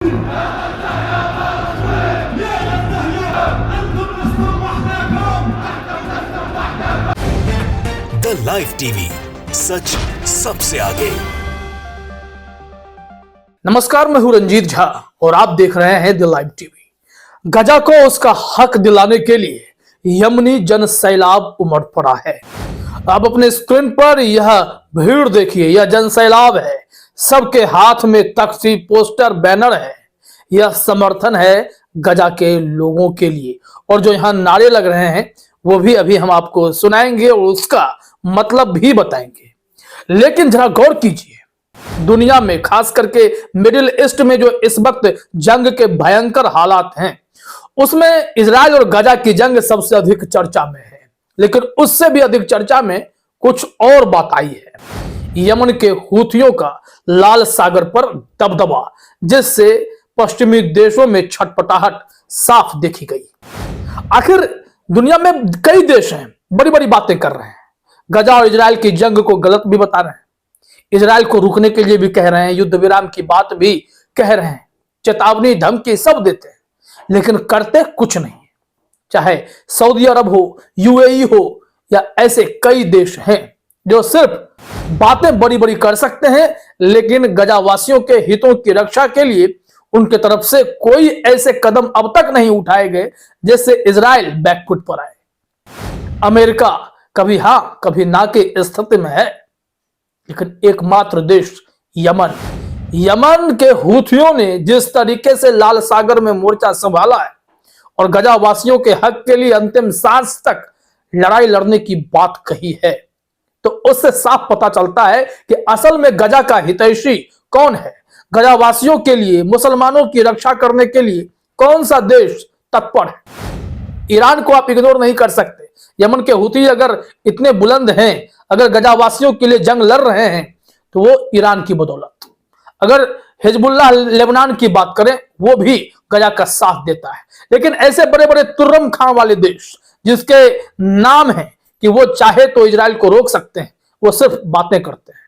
The live TV, सच सबसे आगे। नमस्कार, मैं हूं रंजीत झा और आप देख रहे हैं द लाइव टीवी। गजा को उसका हक दिलाने के लिए यमनी जन सैलाब उमड़ पड़ा है। आप अपने स्क्रीन पर यह भीड़ देखिए, यह जन सैलाब है। सबके हाथ में तख्ती, पोस्टर, बैनर है। यह समर्थन है गजा के लोगों के लिए, और जो यहाँ नारे लग रहे हैं वो भी अभी हम आपको सुनाएंगे और उसका मतलब भी बताएंगे। लेकिन जरा गौर कीजिए, दुनिया में खास करके मिडिल ईस्ट में जो इस वक्त जंग के भयंकर हालात हैं, उसमें इजराइल और गजा की जंग सबसे अधिक चर्चा में है। लेकिन उससे भी अधिक चर्चा में कुछ और बात आई है। यमन के हूथियों का लाल सागर पर दबदबा, जिससे पश्चिमी देशों में छटपटाहट साफ देखी गई। आखिर दुनिया में कई देश हैं, बड़ी बड़ी बातें कर रहे हैं। गजा और इजराइल की जंग को गलत भी बता रहे हैं, इजराइल को रुकने के लिए भी कह रहे हैं, युद्ध विराम की बात भी कह रहे हैं, चेतावनी, धमकी सब देते हैं, लेकिन करते कुछ नहीं। चाहे सऊदी अरब हो, यूएई हो, या ऐसे कई देश हैं जो सिर्फ बातें बड़ी बड़ी कर सकते हैं, लेकिन गजावासियों के हितों की रक्षा के लिए उनके तरफ से कोई ऐसे कदम अब तक नहीं उठाए गए जिससे इजराइल बैकफुट पर आए। अमेरिका कभी हां कभी ना की स्थिति में है, लेकिन एकमात्र देश यमन के हूथियों ने जिस तरीके से लाल सागर में मोर्चा संभाला है और गजावासियों के हक के लिए अंतिम सांस तक लड़ाई लड़ने की बात कही है, तो उससे साफ पता चलता है कि असल में गजा का हितैषी कौन है। गजावासियों के लिए, मुसलमानों की रक्षा करने के लिए कौन सा देश तत्पर है। ईरान को आप इग्नोर नहीं कर सकते। यमन के हूती अगर इतने बुलंद हैं, अगर गजावासियों के लिए जंग लड़ रहे हैं, तो वो ईरान की बदौलत। अगर हिजबुल्लाह लेबनान की बात करें, वो भी गजा का साथ देता है। लेकिन ऐसे बड़े बड़े तुर्रम खां वाले देश, जिसके नाम है कि वो चाहे तो इजराइल को रोक सकते हैं, वो सिर्फ बातें करते हैं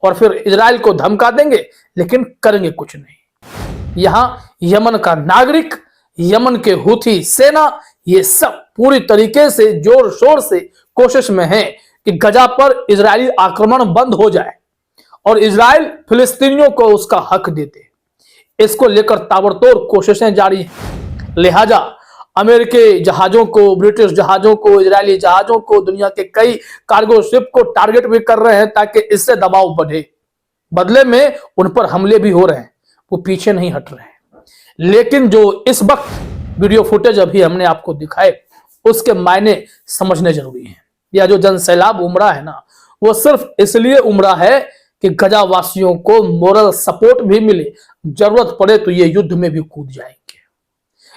और फिर इजराइल को धमका देंगे, लेकिन करेंगे कुछ नहीं। यहां यमन का नागरिक, यमन के हूथी सेना, ये सब पूरी तरीके से जोर शोर से कोशिश में है कि गजा पर इजरायली आक्रमण बंद हो जाए और इजराइल फिलिस्तीनियों को उसका हक दे दे। इसको लेकर ताबड़तोड़ कोशिशें जारी हैं। लिहाजा अमेरिकी जहाजों को, ब्रिटिश जहाजों को, इजरायली जहाजों को, दुनिया के कई कार्गो शिप को टारगेट भी कर रहे हैं ताकि इससे दबाव बढ़े। बदले में उन पर हमले भी हो रहे हैं, वो पीछे नहीं हट रहे हैं। लेकिन जो इस वक्त वीडियो फुटेज अभी हमने आपको दिखाए, उसके मायने समझने जरूरी हैं। या जो जन सैलाब उमड़ा है ना, वो सिर्फ इसलिए उमड़ा है कि गजावासियों को मोरल सपोर्ट भी मिले, जरूरत पड़े तो ये युद्ध में भी कूद जाएंगे।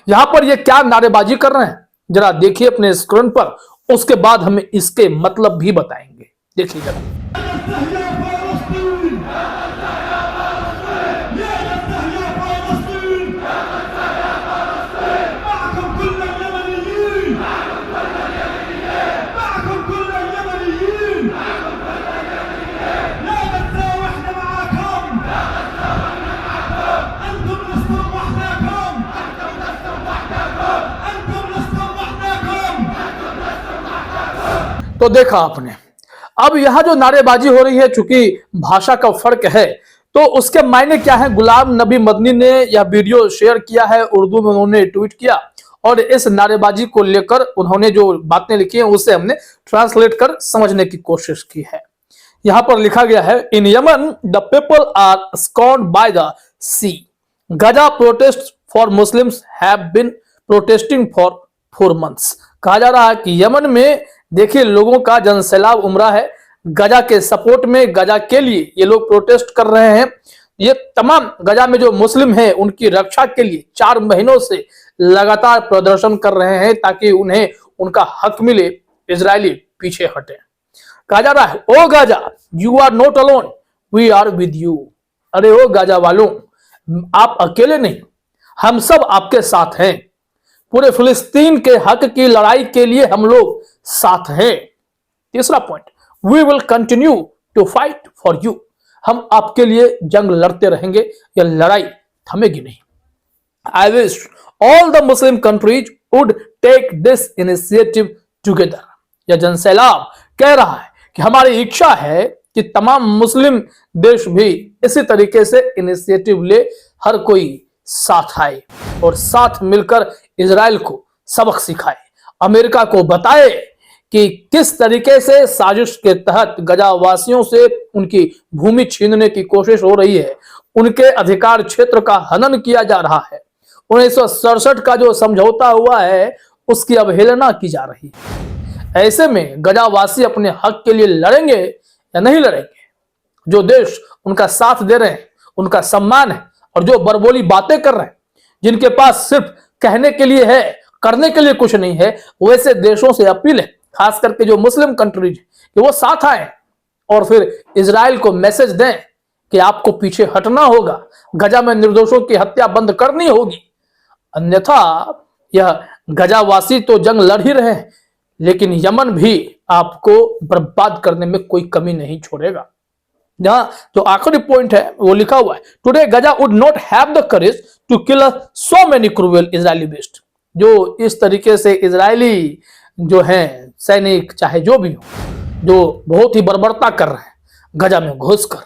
यहां पर ये क्या नारेबाजी कर रहे हैं, जरा देखिए अपने स्क्रीन पर, उसके बाद हमें इसके मतलब भी बताएंगे। देखिए जरा। तो देखा आपने, अब यहां जो नारेबाजी हो रही है, चूंकि भाषा का फर्क है, तो उसके मायने क्या है। गुलाम नबी मदनी ने यह वीडियो शेयर किया है, उर्दू में उन्होंने ट्वीट किया और इस नारेबाजी को लेकर उन्होंने जो बातें लिखी हैं उसे हमने ट्रांसलेट कर समझने की कोशिश की है। यहां पर लिखा गया है, in Yemen the people are scorned by the sea, Gaza protest for Muslims have been protesting for 4 months। कहा जा रहा है कि यमन में देखिए लोगों का जनसैलाब उमड़ा है, गजा के सपोर्ट में, गजा के लिए ये लोग प्रोटेस्ट कर रहे हैं। ये तमाम गजा में जो मुस्लिम हैं उनकी रक्षा के लिए 4 महीनों से लगातार प्रदर्शन कर रहे हैं ताकि उन्हें उनका हक मिले, इजरायली पीछे हटे। कहा जा रहा है, oh Gaza you are not alone, we are with you. अरे ओ गाजा वालों, आप अकेले नहीं, हम सब आपके साथ हैं। पूरे फिलिस्तीन के हक की लड़ाई के लिए हम लोग साथ हैं। तीसरा point, we will continue to fight for you. हम आपके लिए जंग लड़ते रहेंगे, यह लड़ाई थमेगी नहीं। I wish all the Muslim countries would take this initiative together. यह जनसैलाब कह रहा है कि हमारी इच्छा है कि तमाम मुस्लिम देश भी इसी तरीके से इनिशिएटिव ले, हर कोई साथ आए और साथ मिलकर इजराइल को सबक सिखाए, अमेरिका को बताए कि किस तरीके से साजिश के तहत गजा वासियों से उनकी भूमि छीनने की कोशिश हो रही है, उनके अधिकार क्षेत्र का हनन किया जा रहा है, 1967 का जो समझौता हुआ है उसकी अवहेलना की जा रही है। ऐसे में गजावासी अपने हक के लिए लड़ेंगे या नहीं लड़ेंगे? जो देश उनका साथ दे रहे हैं, उनका सम्मान है, और जो बरबोली बातें कर रहे हैं, जिनके पास सिर्फ कहने के लिए है, करने के लिए कुछ नहीं है, वैसे देशों से अपील है, खास करके जो मुस्लिम कंट्रीज, कि वो साथ आए और फिर इजराइल को मैसेज दें कि आपको पीछे हटना होगा, गजा में निर्दोषों की हत्या बंद करनी होगी, अन्यथा यह गजावासी तो जंग लड़ ही रहे हैं, लेकिन यमन भी आपको बर्बाद करने में कोई कमी नहीं छोड़ेगा। जहां जो आखिरी पॉइंट है वो लिखा हुआ है, today Gaza would not have the courage to kill so many cruel Israeli beasts. जो इस तरीके से इजरायली जो हैं सैनिक, चाहे जो भी हो, जो बहुत ही बर्बरता कर रहे हैं गजा में घुसकर,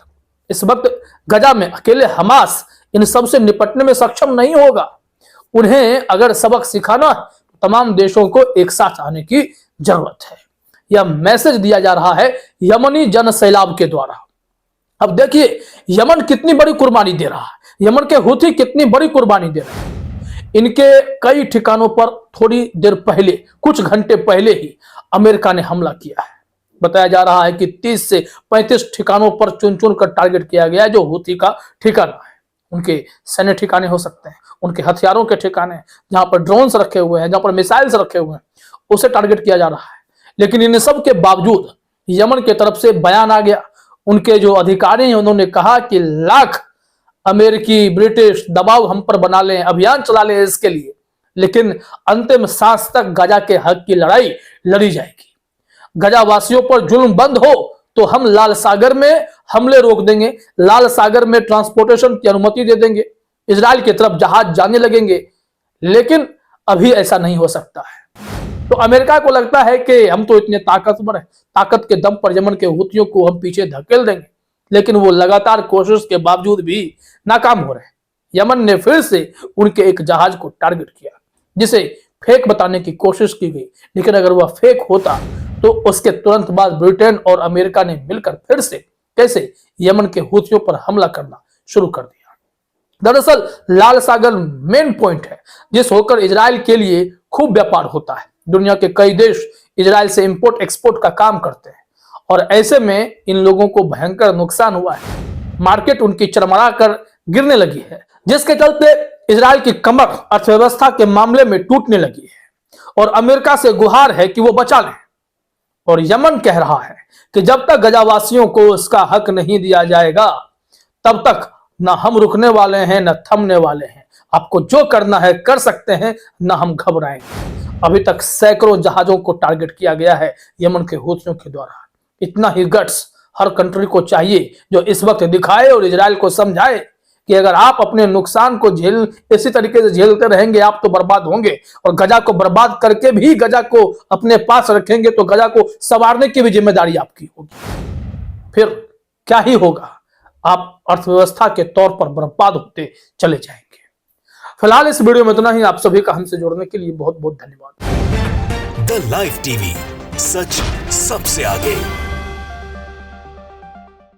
इस वक्त गजा में अकेले हमास इन सब से निपटने में सक्षम नहीं होगा। उन्हें अगर सबक सिखाना, तमाम देशों को एक साथ आने की जरूरत है। यह मैसेज दिया जा रहा है यमनी जन सैलाब के द्वारा। अब देखिए यमन कितनी बड़ी कुर्बानी दे रहा है, यमन के हुथी कितनी बड़ी कुर्बानी दे रहे हैं। इनके कई ठिकानों पर थोड़ी देर पहले, कुछ घंटे पहले ही अमेरिका ने हमला किया है। बताया जा रहा है कि 30 से 35 ठिकानों पर चुन चुन कर टारगेट किया गया है, जो हुथी का ठिकाना है। उनके सैन्य ठिकाने हो सकते हैं, उनके हथियारों के ठिकाने, जहां पर ड्रोन्स रखे हुए हैं, जहां पर मिसाइल्स रखे हुए हैं, उसे टारगेट किया जा रहा है। लेकिन इन सब के बावजूद यमन की तरफ से बयान आ गया, उनके जो अधिकारी हैं उन्होंने कहा कि लाख अमेरिकी, ब्रिटिश दबाव हम पर बना लें, अभियान चला लें इसके लिए, लेकिन अंतिम सांस तक गजा के हक की लड़ाई लड़ी जाएगी। गजा वासियों पर जुल्म बंद हो तो हम लाल सागर में हमले रोक देंगे, लाल सागर में ट्रांसपोर्टेशन की अनुमति दे देंगे, इजराइल की तरफ जहाज जाने लगेंगे। लेकिन अभी ऐसा नहीं हो सकता है। तो अमेरिका को लगता है कि हम तो इतने ताकतवर हैं, ताकत के दम पर यमन के हुतियों को हम पीछे धकेल देंगे, लेकिन वो लगातार कोशिश के बावजूद भी नाकाम हो रहे हैं। यमन ने फिर से उनके एक जहाज को टारगेट किया, जिसे फेक बताने की कोशिश की गई, लेकिन अगर वह फेक होता तो उसके तुरंत बाद ब्रिटेन और अमेरिका ने मिलकर फिर से कैसे यमन के हुतियों पर हमला करना शुरू कर दिया। दरअसल लाल सागर मेन पॉइंट है, जिस होकर इजराइल के लिए खूब व्यापार होता है। दुनिया के कई देश इजराइल से इंपोर्ट एक्सपोर्ट का काम करते हैं, और ऐसे में इन लोगों को भयंकर नुकसान हुआ है। मार्केट उनकी चरमरा कर गिरने लगी है, जिसके चलते इजराइल की कमर अर्थव्यवस्था के मामले में टूटने लगी है, और अमेरिका से गुहार है कि वो बचा लें। और यमन कह रहा है कि जब तक गजावासियों को उसका हक नहीं दिया जाएगा, तब तक ना हम रुकने वाले हैं, न थमने वाले हैं। आपको जो करना है कर सकते हैं, ना हम घबराएंगे। अभी तक सैकड़ों जहाजों को टारगेट किया गया है यमन के हुतियों के द्वारा। इतना ही गट्स हर कंट्री को चाहिए जो इस वक्त दिखाए और इजराइल को समझाए कि अगर आप अपने नुकसान को इसी तरीके से झेलते रहेंगे, आप तो बर्बाद होंगे। और गजा को बर्बाद करके भी गजा को अपने पास रखेंगे तो गजा को संवारने की भी जिम्मेदारी आपकी होगी। फिर क्या ही होगा, आप अर्थव्यवस्था के तौर पर बर्बाद होते चले जाएंगे। फिलहाल इस वीडियो में इतना ही। आप सभी का हमसे जुड़ने के लिए बहुत बहुत धन्यवाद। द लाइव टीवी, सच सबसे आगे।